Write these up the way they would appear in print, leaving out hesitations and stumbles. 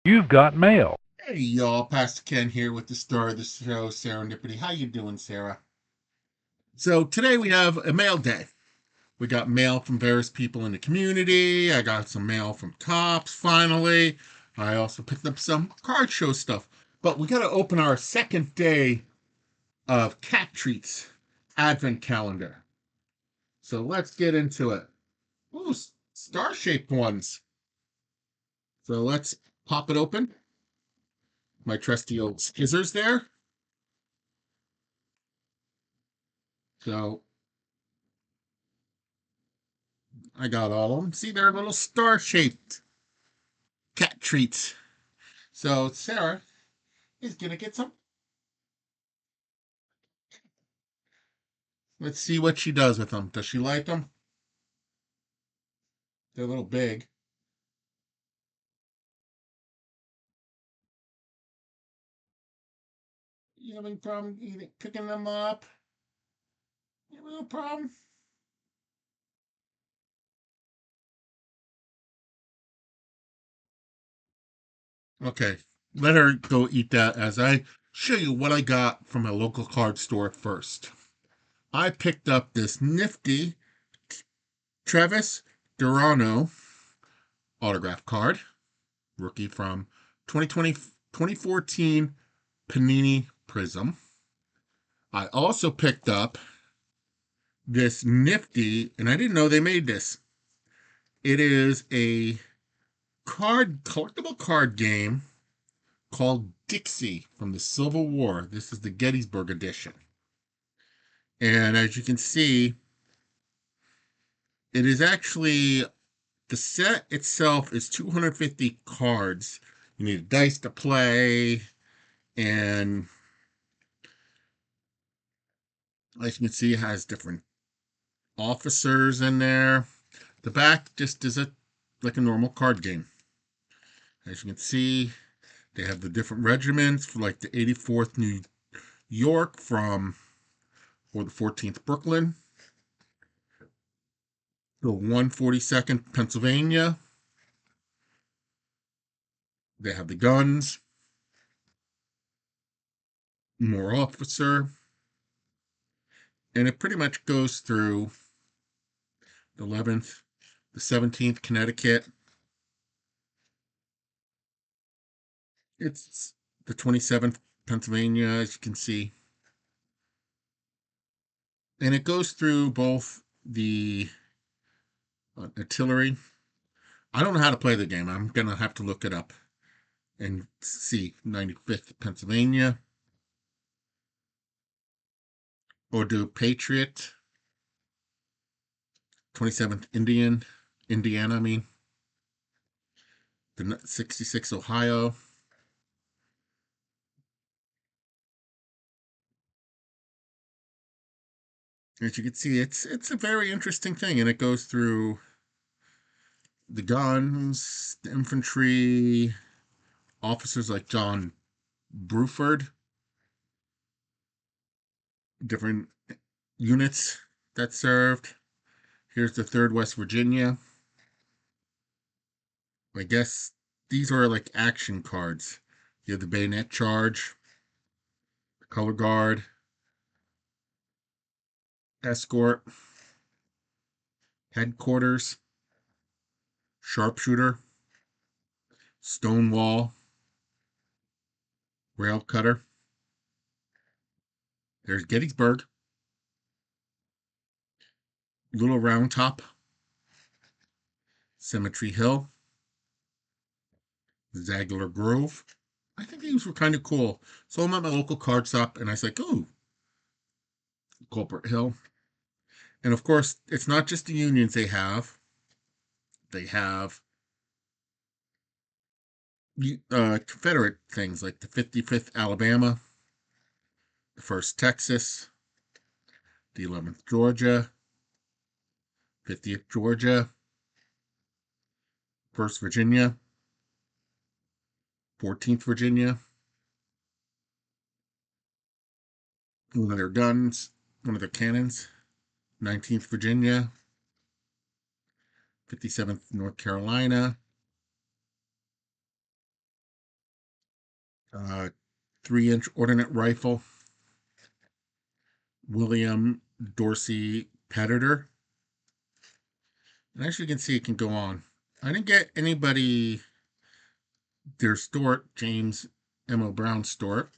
You've got mail. Hey y'all, Pastor Ken here with the star of the show, Serendipity. How you doing, Sarah? So today we have a mail day. We got mail from various people in the community. I got some mail from Tops, finally. I also picked up some card show stuff. But we got to open our second day of Cat Treats Advent Calendar. So let's get into it. Ooh, star-shaped ones. So let's pop it open. My trusty old scissors there. So I got all of them. See, they're little star-shaped cat treats. So Sarah is gonna get some. Let's see what she does with them. Does she like them? They're a little big. You having a problem picking them up? You have no problem? Okay, let her go eat that as I show you what I got from a local card store first. I picked up this nifty Travis Durano autograph card, rookie from 2020, 2014 Panini Prism. I also picked up this nifty, and I didn't know they made this. It is a collectible card game called Dixie from the Civil War. This is the Gettysburg edition. And as you can see, it is actually the set itself is 250 cards. You need a dice to play, and as you can see, it has different officers in there. The back just is like a normal card game. As you can see, they have the different regiments for like the 84th New York or the 14th Brooklyn, the 142nd Pennsylvania. They have the guns, more officer, and it pretty much goes through the 11th, the 17th Connecticut. It's the 27th Pennsylvania, as you can see. And it goes through both the artillery. I don't know how to play the game. I'm going to have to look it up and see. 95th Pennsylvania. Or do Patriot. 27th Indiana, I mean. The 66 Ohio. As you can see, it's a very interesting thing, and it goes through the guns, the infantry, officers like John Bruford, different units that served. Here's the 3rd West Virginia. I guess these are like action cards. You have the bayonet charge, the color guard, escort, headquarters, sharpshooter, stonewall, rail cutter. There's Gettysburg, Little Round Top, Cemetery Hill, Zagler Grove. I think these were kind of cool. So I'm at my local card shop and I was like, ooh, Culprit Hill. And of course, it's not just the Unions they have. They have Confederate things like the 55th Alabama, the 1st Texas, the 11th Georgia, 50th Georgia, 1st Virginia, 14th Virginia, one of their guns, one of their cannons, 19th Virginia, 57th North Carolina, uh, 3-inch ordnance rifle, William Dorsey Predator. And as you can see, it can go on. I didn't get anybody their Stewart, James M.O. Brown Stewart.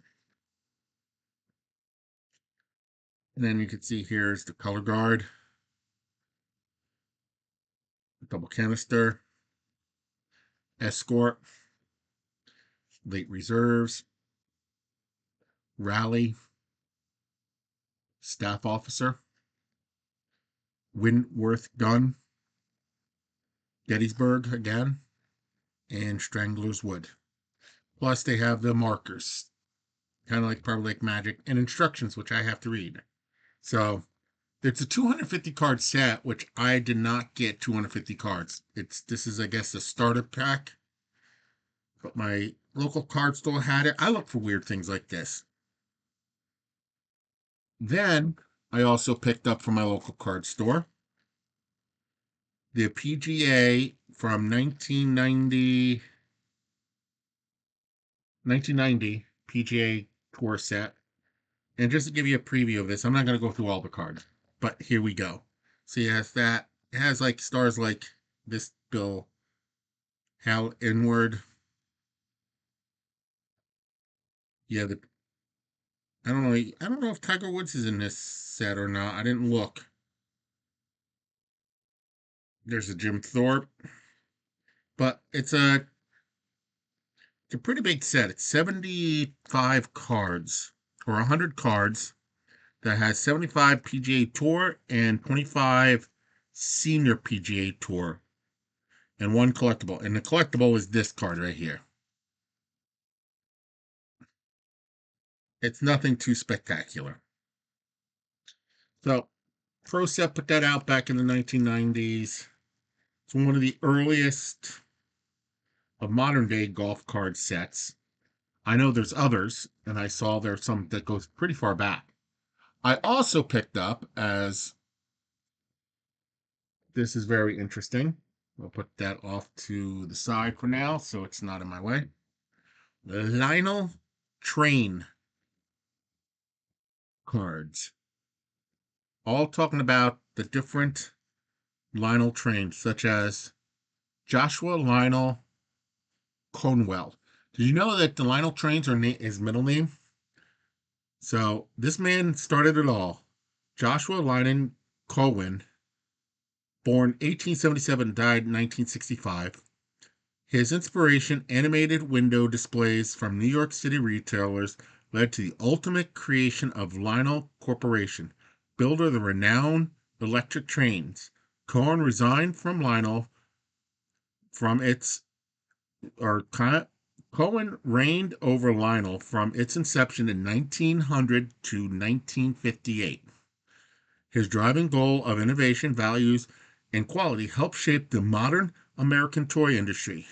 And then you can see here's the color guard, double canister, escort, late reserves, rally, staff officer, Windworth gun, Gettysburg again, and Strangler's Wood. Plus, they have the markers, kind of like Probably Like Magic, and instructions, which I have to read. So, it's a 250 card set, which I did not get 250 cards. This is, I guess, a starter pack, but my local card store had it. I look for weird things like this. Then, I also picked up from my local card store the PGA from 1990 PGA Tour set. And just to give you a preview of this, I'm not going to go through all the cards, but here we go. So it has that. It has like stars like this Bill Hal Inward. Yeah, I don't know. I don't know if Tiger Woods is in this set or not. I didn't look. There's a Jim Thorpe, but it's a pretty big set. It's 75 cards or 100 cards that has 75 PGA Tour and 25 Senior PGA Tour and one collectible. And the collectible is this card right here. It's nothing too spectacular. So, Pro Set put that out back in the 1990s. It's one of the earliest of modern day golf card sets. I know there's others, and I saw there's some that goes pretty far back. I also picked up, as this is very interesting. I'll put that off to the side for now so it's not in my way. The Lionel Train cards. All talking about the different Lionel trains, such as Joshua Lionel Conwell. Did you know that the Lionel trains are his middle name? So this man started it all. Joshua Lionel Cohen, born 1877, died 1965. His inspiration, animated window displays from New York City retailers, led to the ultimate creation of Lionel Corporation, builder of the renowned electric trains. Cohen resigned from Lionel from its or Cohen reigned over Lionel from its inception in 1900 to 1958. His driving goal of innovation, values, and quality helped shape the modern American toy industry.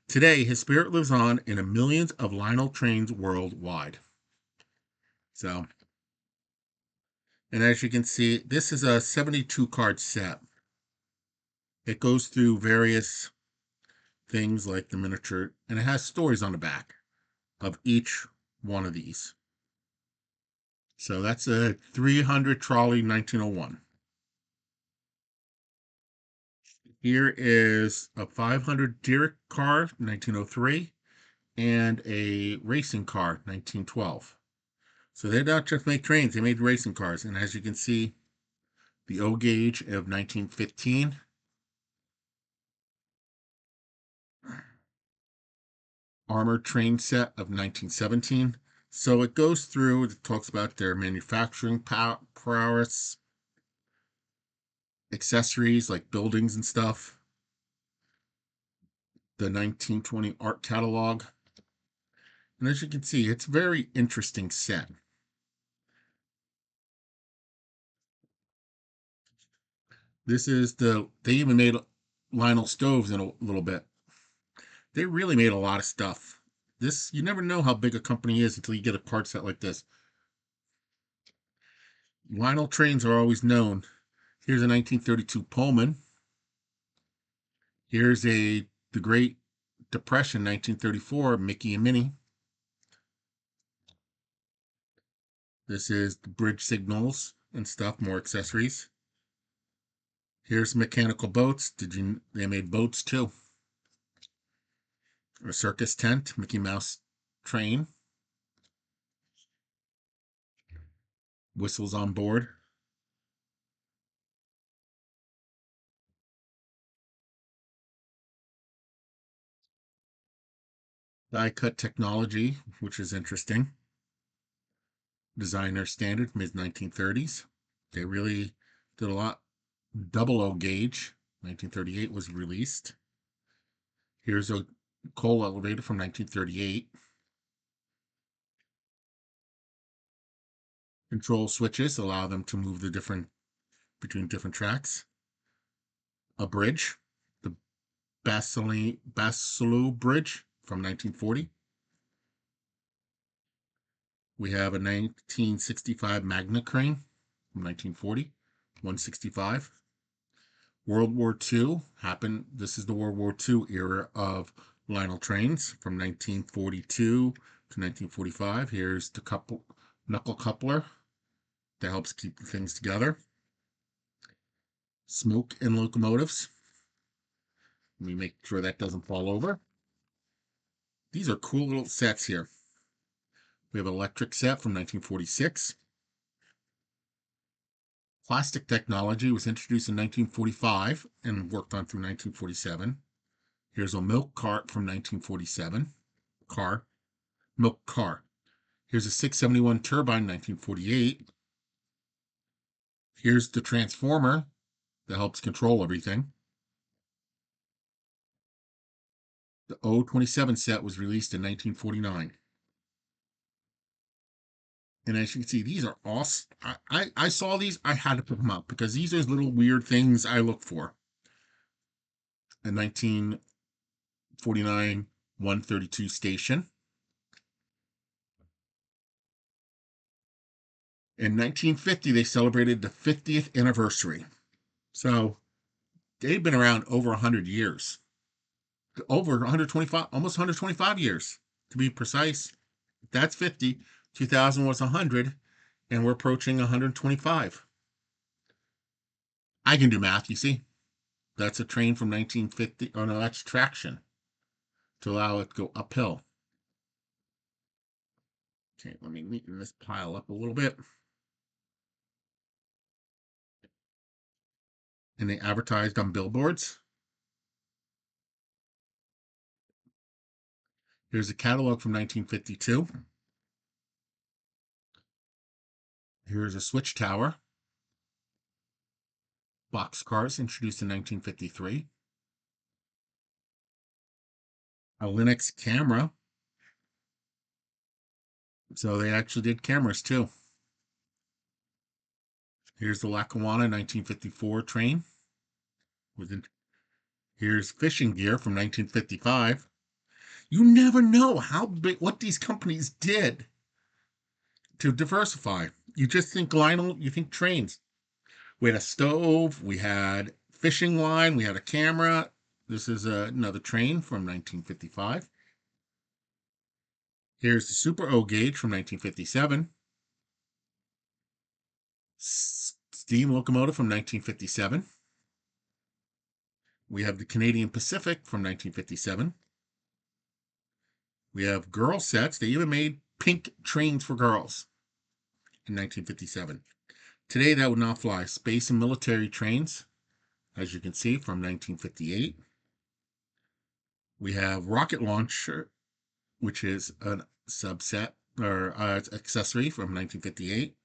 Today, his spirit lives on in a millions of Lionel trains worldwide. So, and as you can see, this is a 72 card set. It goes through various things like the miniature, and it has stories on the back of each one of these. So that's a 300 trolley 1901. Here is a 500 Derrick car 1903 and a racing car 1912. So they don't just make trains, they made racing cars. And as you can see, the O gauge of 1915. Armored train set of 1917. So it goes through, it talks about their manufacturing prowess, accessories like buildings and stuff, the 1920 art catalog. And as you can see, it's a very interesting set. This is they even made Lionel stoves in a little bit. They really made a lot of stuff. You never know how big a company is until you get a card set like this. Lionel trains are always known. Here's a 1932 Pullman. Here's the Great Depression, 1934, Mickey and Minnie. This is the bridge signals and stuff, more accessories. Here's mechanical boats. They made boats too. A circus tent, Mickey Mouse train, whistles on board. Die cut technology, which is interesting. Designer standard, mid 1930s. They really did a lot. Double O gauge, 1938 was released. Here's a coal elevator from 1938. Control switches allow them to move between different tracks. A bridge, the Basilou Bridge from 1940. We have a 1965 Magna crane from 1940, 165. World War II happened. This is the World War II era of Lionel trains from 1942 to 1945. Here's the knuckle coupler that helps keep the things together. Smoke in locomotives. Let me make sure that doesn't fall over. These are cool little sets here. We have an electric set from 1946. Plastic technology was introduced in 1945 and worked on through 1947. Here's a milk cart from 1947. Milk car. Here's a 671 turbine, 1948. Here's the transformer that helps control everything. The O27 set was released in 1949. And as you can see, these are awesome. I saw these, I had to put them up because these are little weird things I look for. A 1949 132 station. In 1950, they celebrated the 50th anniversary. So they've been around over 100 years. Over 125, almost 125 years to be precise. That's 50. 2000 was 100, and we're approaching 125. I can do math, you see. That's a train from 1950. Oh, no, that's traction to allow it to go uphill. Okay, let me neaten this pile up a little bit. And they advertised on billboards. Here's a catalog from 1952. Here's a switch tower. Boxcars introduced in 1953. A Linux camera. So they actually did cameras too. Here's the Lackawanna 1954 train. Here's fishing gear from 1955. You never know how big what these companies did to diversify. You just think Lionel, you think trains. We had a stove, we had fishing line, we had a camera. This is another train from 1955. Here's the Super O gauge from 1957. Steam locomotive from 1957. We have the Canadian Pacific from 1957. We have girl sets. They even made pink trains for girls in 1957. Today, that would not fly. Space and military trains, as you can see, from 1958. We have rocket launcher, which is a subset or accessory from 1958.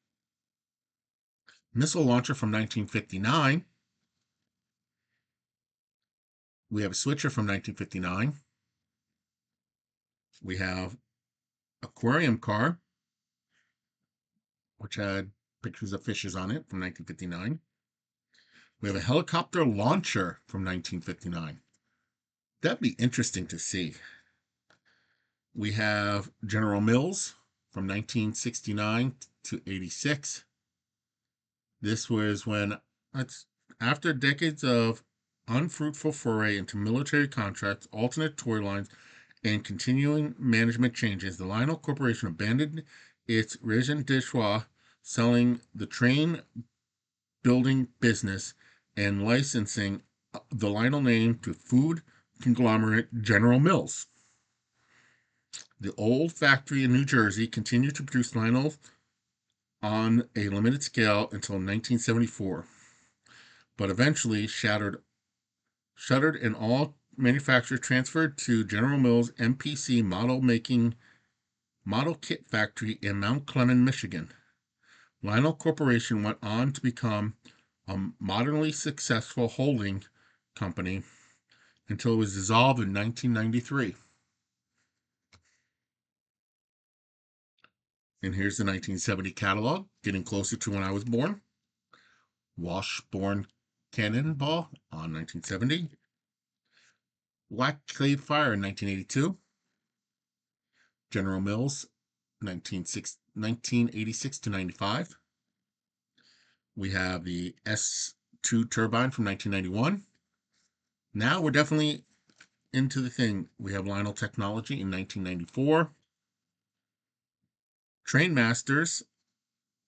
Missile launcher from 1959. We have a switcher from 1959. We have aquarium car, which had pictures of fishes on it from 1959. We have a helicopter launcher from 1959. That'd be interesting to see. We have General Mills from 1969 to 86. This was when, after decades of unfruitful foray into military contracts, alternate toy lines, and continuing management changes, the Lionel Corporation abandoned It's Regent Dishwa selling the train building business and licensing the Lionel name to food conglomerate General Mills. The old factory in New Jersey continued to produce Lionel on a limited scale until 1974, but eventually shuttered and all manufacturers transferred to General Mills MPC model kit factory in Mount Clemens, Michigan. Lionel Corporation went on to become a modernly successful holding company until it was dissolved in 1993. And here's the 1970 catalog, getting closer to when I was born. Washburn Cannonball on 1970. Black Clay Fire in 1982. General Mills 1986 to 95. We have the S2 turbine from 1991. Now we're definitely into the thing. We have Lionel Technology in 1994. Train Masters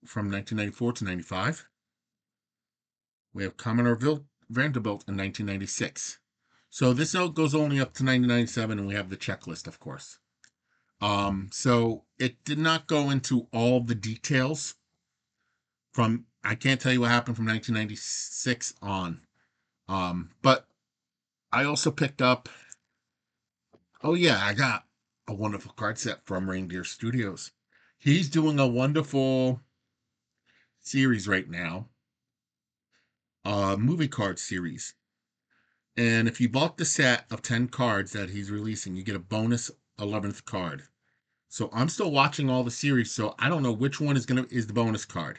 from 1994 to 95. We have Commodore Vanderbilt in 1996. So this note goes only up to 1997, and we have the checklist, of course. So it did not go into all the details from, I can't tell you what happened from 1996 on. But I also picked up, oh yeah, I got a wonderful card set from Reindeer Studios. He's doing a wonderful series right now, movie card series. And if you bought the set of 10 cards that he's releasing, you get a bonus 11th card. So I'm still watching all the series, so I don't know which one is the bonus card.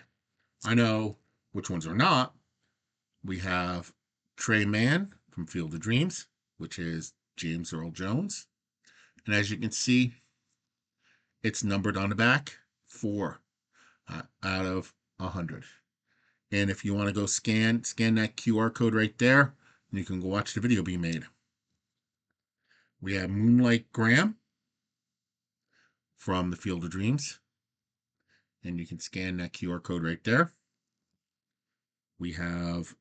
I know which ones are not. We have Trey Mann from Field of Dreams, which is James Earl Jones. And as you can see, it's numbered on the back, 4 out of 100. And if you want to go scan that QR code right there, and you can go watch the video be made. We have Moonlight Graham from the Field of Dreams, and you can scan that QR code right there. We have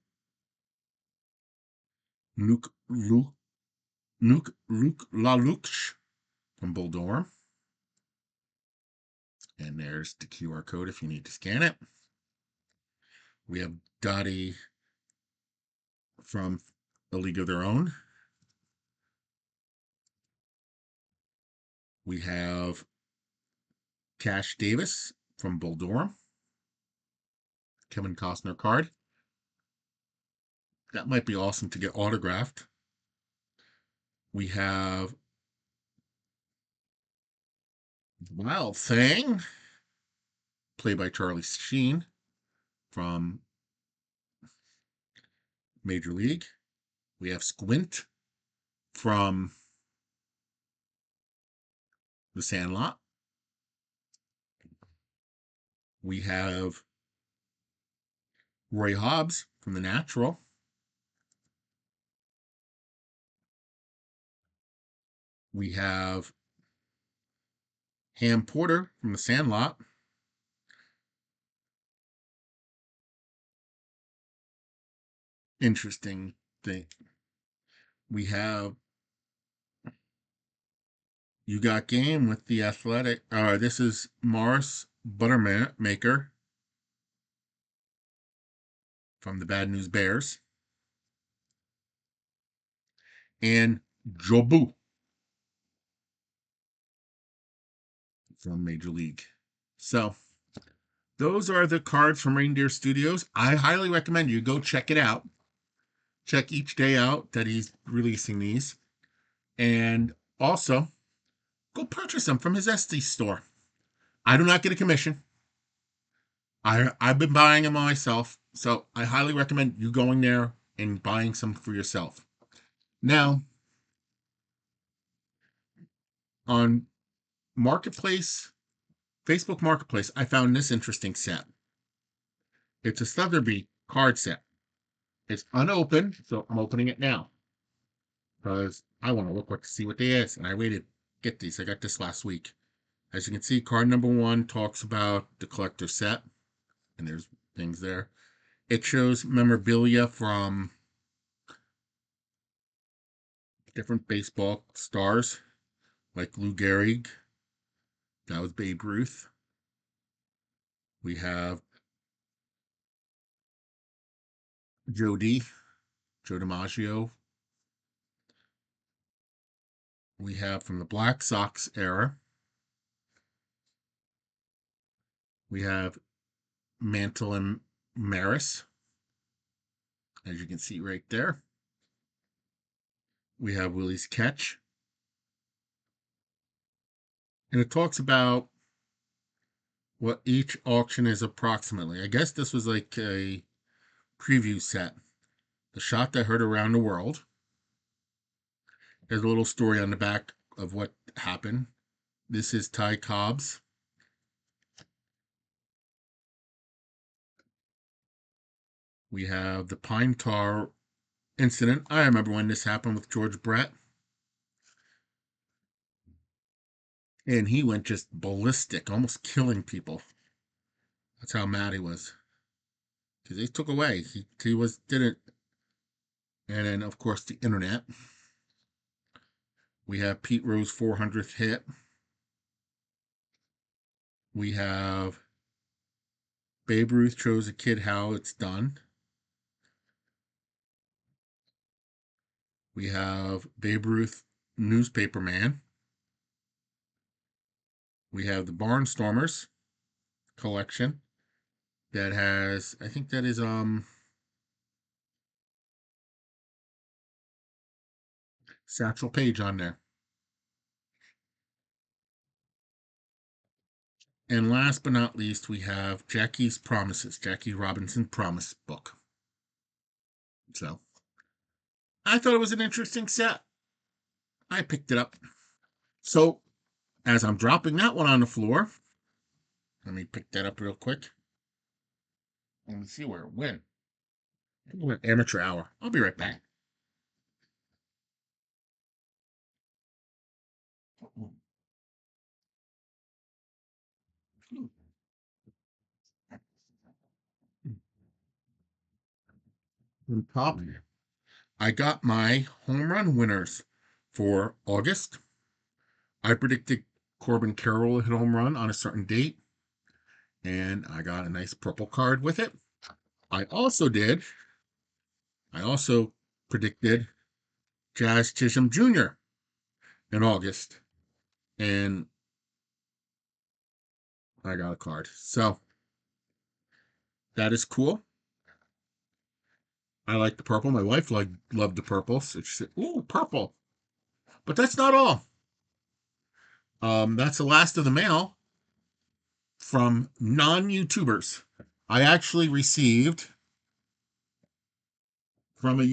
Nuke LaLuche from Bull Durham. And there's the QR code if you need to scan it. We have Dottie from A League of Their Own. We have Cash Davis from Bull Durham. Kevin Costner card. That might be awesome to get autographed. We have Wild Thing, played by Charlie Sheen from Major League. We have Squint from The Sandlot. We have Roy Hobbs from The Natural. We have Ham Porter from The Sandlot. Interesting thing. We have You Got Game with The Athletic. This is Morris Buttermaker from the Bad News Bears. And Jobu from Major League. So those are the cards from Reindeer Studios. I highly recommend you go check it out. Check each day out that he's releasing these. And also, go purchase them from his Etsy store. I do not get a commission. I've been buying them myself, so I highly recommend you going there and buying some for yourself. Now, on Marketplace, Facebook Marketplace, I found this interesting set. It's a Sotheby card set. It's unopened, so I'm opening it now because I want to see what they is. And I waited. Get these. I got this last week. As you can see, card number 1 talks about the collector set, and there's things there. It shows memorabilia from different baseball stars, like Lou Gehrig. That was Babe Ruth. We have Joe DiMaggio. We have from the Black Sox era. We have Mantle and Maris, as you can see right there. We have Willie's Catch. And it talks about what each auction is approximately. I guess this was like a preview set. The Shot That Heard Around the World. There's a little story on the back of what happened. This is Ty Cobb's. We have the Pine Tar incident. I remember when this happened with George Brett. And he went just ballistic, almost killing people. That's how mad he was. Because they took away. He didn't. And then, of course, the internet. We have Pete Rose 400th hit. We have Babe Ruth shows a kid how it's done. We have Babe Ruth Newspaper Man. We have the Barnstormers collection that has, I think that is Satchel Paige on there. And last but not least, we have Jackie's Promises, Jackie Robinson Promise book. So I thought it was an interesting set. I picked it up. So as I'm dropping that one on the floor, let me pick that up real quick. Let me see where it went. Amateur hour. I'll be right back. On top, I got my home run winners for August. I predicted Corbin Carroll hit home run on a certain date, and I got a nice purple card with it. I also predicted Jazz Chisholm Jr. in August, and I got a card. So that is cool. I like the purple. My wife loved the purple, so she said, "Ooh, purple." But that's not all. That's the last of the mail from non-YouTubers. I actually received from two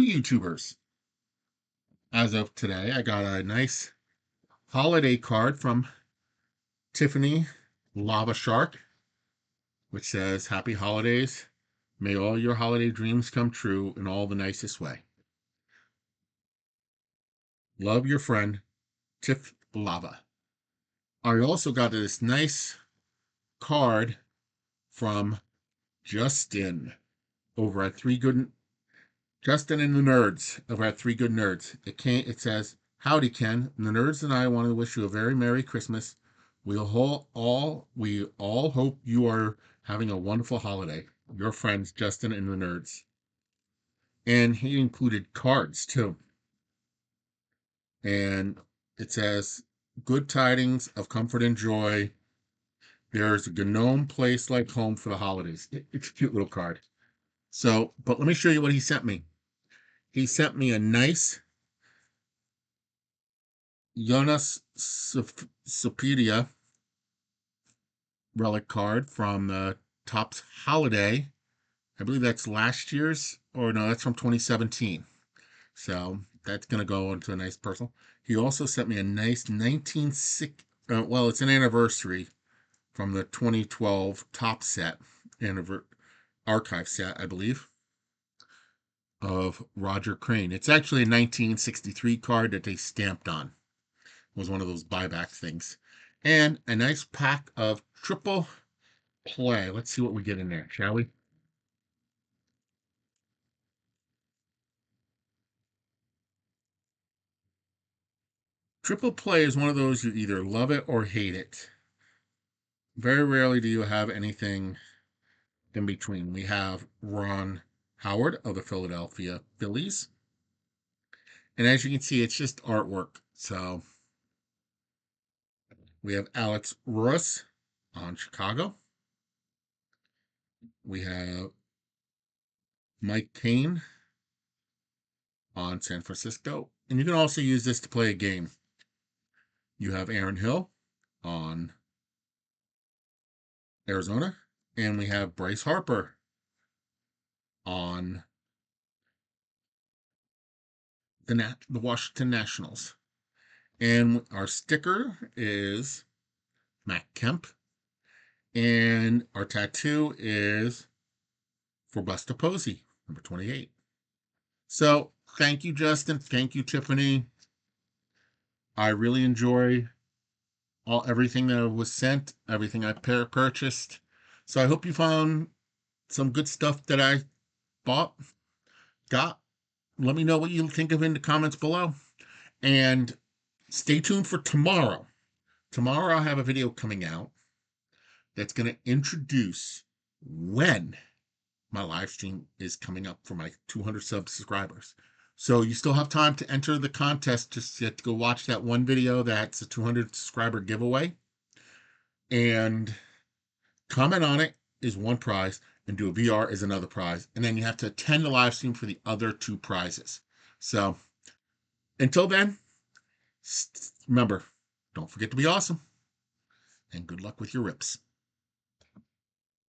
YouTubers. As of today, I got a nice holiday card from Tiffany Lava Shark, which says, "Happy holidays. May all your holiday dreams come true in all the nicest way. Love, your friend, Tiff Lava." I also got this nice card from Justin over at Justin and the Nerds over at Three Good Nerds. It says, "Howdy, Ken. The Nerds and I want to wish you a very Merry Christmas. We all hope you are having a wonderful holiday. Your friends, Justin and the Nerds." And he included cards too. And it says, "Good tidings of comfort and joy. There's a gnome place like home for the holidays." It's a cute little card. So, but let me show you what he sent me. He sent me a nice Jonas Sopedia relic card from the Topps Holiday. I believe that's last year's, or no, that's from 2017. So that's going to go into a nice personal. He also sent me a nice 1960, well, it's an anniversary from the 2012 Top Set archive set, I believe, of Roger Crane. It's actually a 1963 card that they stamped on. was one of those buyback things. And a nice pack of triple play. Let's see what we get in there, shall we? Triple play is one of those you either love it or hate it. Very rarely do you have anything in between. We have Ron Howard of the Philadelphia Phillies. And as you can see, it's just artwork. So we have Alex Russ on Chicago. We have Mike Kane on San Francisco. And you can also use this to play a game. You have Aaron Hill on Arizona. And we have Bryce Harper on the Washington Nationals. And our sticker is Matt Kemp. And our tattoo is for Buster Posey, number 28. So thank you, Justin. Thank you, Tiffany. I really enjoy everything that was sent, everything I purchased. So I hope you found some good stuff that I got. Let me know what you think of in the comments below. And stay tuned for tomorrow. Tomorrow I'll have a video coming out that's going to introduce when my live stream is coming up for my 200 subscribers. So you still have time to enter the contest. Just you have to go watch that one video that's a 200 subscriber giveaway. And comment on it is one prize, and do a VR is another prize. And then you have to attend the live stream for the other two prizes. So until then, remember, don't forget to be awesome. And good luck with your rips.